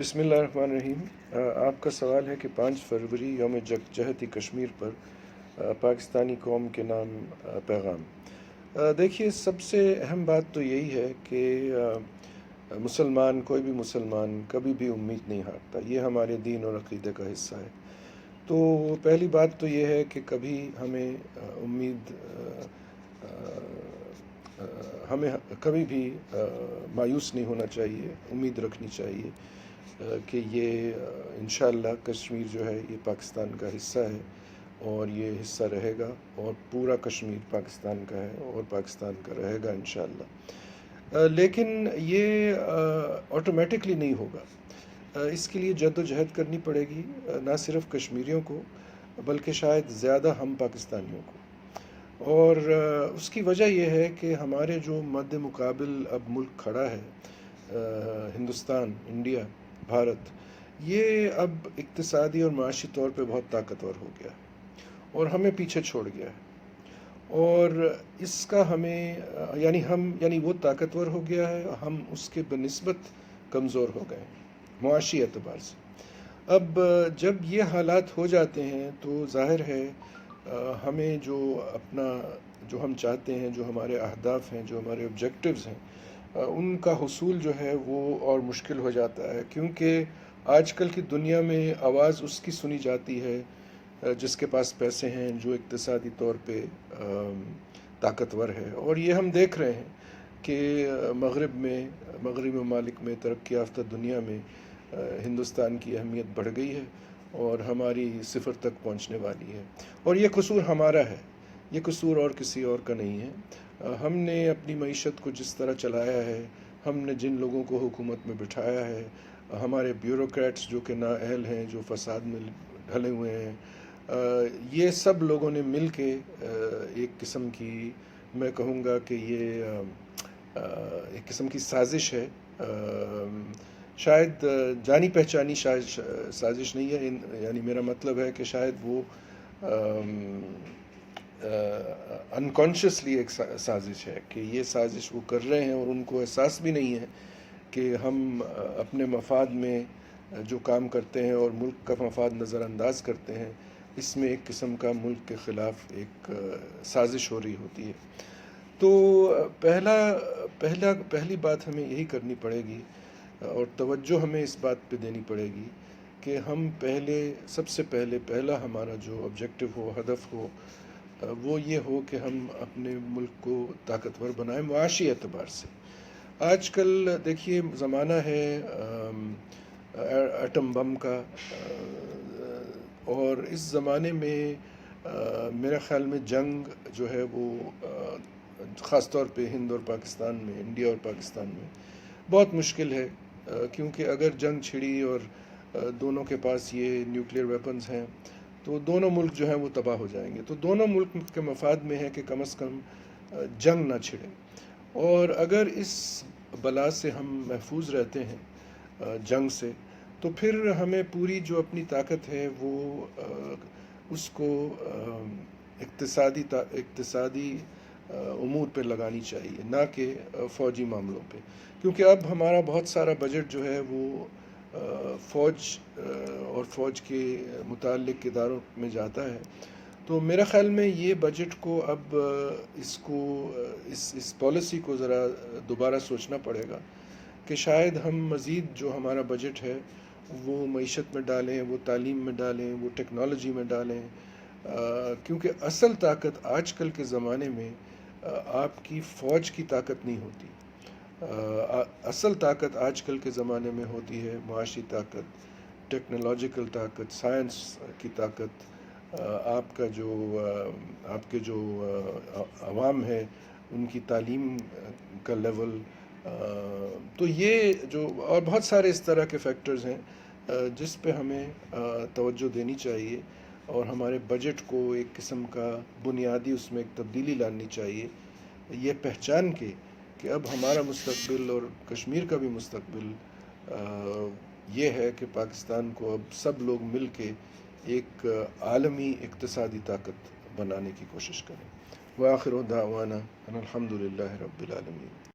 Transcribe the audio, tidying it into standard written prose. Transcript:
بسم اللہ الرحمن الرحیم۔ آپ کا سوال ہے کہ 5 فروری یوم جہتی کشمیر پر پاکستانی قوم کے نام پیغام۔ دیکھیے، سب سے اہم بات تو یہی ہے کہ مسلمان، کوئی بھی مسلمان کبھی بھی امید نہیں ہارتا۔ یہ ہمارے دین اور عقیدے کا حصہ ہے۔ تو پہلی بات تو یہ ہے کہ کبھی ہمیں امید ہمیں کبھی بھی مایوس نہیں ہونا چاہیے، امید رکھنی چاہیے کہ یہ انشاءاللہ کشمیر جو ہے یہ پاکستان کا حصہ ہے اور یہ حصہ رہے گا، اور پورا کشمیر پاکستان کا ہے اور پاکستان کا رہے گا انشاءاللہ۔ لیکن یہ آٹومیٹکلی نہیں ہوگا، اس کے لیے جد و جہد کرنی پڑے گی، نہ صرف کشمیریوں کو بلکہ شاید زیادہ ہم پاکستانیوں کو۔ اور اس کی وجہ یہ ہے کہ ہمارے جو مد مقابل اب ملک کھڑا ہے، ہندوستان، انڈیا، بھارت، یہ اب اقتصادی اور معاشی طور پہ بہت طاقتور ہو گیا اور ہمیں پیچھے چھوڑ گیا ہے، اور اس کا ہمیں یعنی وہ طاقتور ہو گیا ہے، ہم اس کے بنسبت کمزور ہو گئے ہیں معاشی اعتبار سے۔ اب جب یہ حالات ہو جاتے ہیں تو ظاہر ہے ہمیں جو ہم چاہتے ہیں، جو ہمارے اہداف ہیں، جو ہمارے آبجیکٹیوز ہیں، ان کا حصول جو ہے وہ اور مشکل ہو جاتا ہے، کیونکہ آج کل کی دنیا میں آواز اس کی سنی جاتی ہے جس کے پاس پیسے ہیں، جو اقتصادی طور پہ طاقتور ہے۔ اور یہ ہم دیکھ رہے ہیں کہ مغربی ممالک میں، ترقی یافتہ دنیا میں ہندوستان کی اہمیت بڑھ گئی ہے اور ہماری صفر تک پہنچنے والی ہے، اور یہ قصور ہمارا ہے، یہ قصور اور کسی اور کا نہیں ہے۔ ہم نے اپنی معیشت کو جس طرح چلایا ہے، ہم نے جن لوگوں کو حکومت میں بٹھایا ہے، ہمارے بیوروکریٹس جو کہ نااہل ہیں، جو فساد میں ڈھلے ہوئے ہیں، یہ سب لوگوں نے مل کے ایک قسم کی، میں کہوں گا کہ یہ ایک قسم کی سازش ہے، شاید جانی پہچانی سازش نہیں ہے، یعنی میرا مطلب ہے کہ شاید وہ انکانشیسلی ایک سازش ہے کہ یہ سازش وہ کر رہے ہیں اور ان کو احساس بھی نہیں ہے کہ ہم اپنے مفاد میں جو کام کرتے ہیں اور ملک کا مفاد نظر انداز کرتے ہیں، اس میں ایک قسم کا ملک کے خلاف ایک سازش ہو رہی ہوتی ہے۔ تو پہلی بات ہمیں یہی کرنی پڑے گی، اور توجہ ہمیں اس بات پہ دینی پڑے گی کہ ہم سب سے پہلا ہمارا جو آبجیکٹیو ہو، ہدف ہو، وہ یہ ہو کہ ہم اپنے ملک کو طاقتور بنائیں معاشی اعتبار سے۔ آج کل دیکھیے زمانہ ہے ایٹم بم کا، اور اس زمانے میں میرے خیال میں جنگ جو ہے وہ خاص طور پہ ہند اور پاکستان میں، انڈیا اور پاکستان میں بہت مشکل ہے، کیونکہ اگر جنگ چھڑی اور دونوں کے پاس یہ نیوکلیئر ویپنز ہیں تو دونوں ملک جو ہیں وہ تباہ ہو جائیں گے۔ تو دونوں ملک کے مفاد میں ہے کہ کم از کم جنگ نہ چھڑے، اور اگر اس بلا سے ہم محفوظ رہتے ہیں جنگ سے، تو پھر ہمیں پوری جو اپنی طاقت ہے وہ اس کو اقتصادی امور پہ لگانی چاہیے، نہ کہ فوجی معاملوں پہ، کیونکہ اب ہمارا بہت سارا بجٹ جو ہے وہ فوج اور فوج کے متعلق اداروں میں جاتا ہے۔ تو میرا خیال میں یہ بجٹ کو اب اس پالیسی کو ذرا دوبارہ سوچنا پڑے گا کہ شاید ہم مزید جو ہمارا بجٹ ہے وہ معیشت میں ڈالیں، وہ تعلیم میں ڈالیں، وہ ٹیکنالوجی میں ڈالیں، کیونکہ اصل طاقت آج کل کے زمانے میں آپ کی فوج کی طاقت نہیں ہوتی، اصل طاقت آج کل کے زمانے میں ہوتی ہے معاشی طاقت، ٹیکنالوجیکل طاقت، سائنس کی طاقت، آپ کے جو عوام ہے ان کی تعلیم کا لیول، تو یہ جو اور بہت سارے اس طرح کے فیکٹرز ہیں جس پہ ہمیں توجہ دینی چاہیے، اور ہمارے بجٹ کو ایک قسم کا بنیادی اس میں ایک تبدیلی لانی چاہیے، یہ پہچان کے کہ اب ہمارا مستقبل اور کشمیر کا بھی مستقبل یہ ہے کہ پاکستان کو اب سب لوگ مل کے ایک عالمی اقتصادی طاقت بنانے کی کوشش کریں۔ وآخر دعوانا ان الحمد للہ رب العالمین۔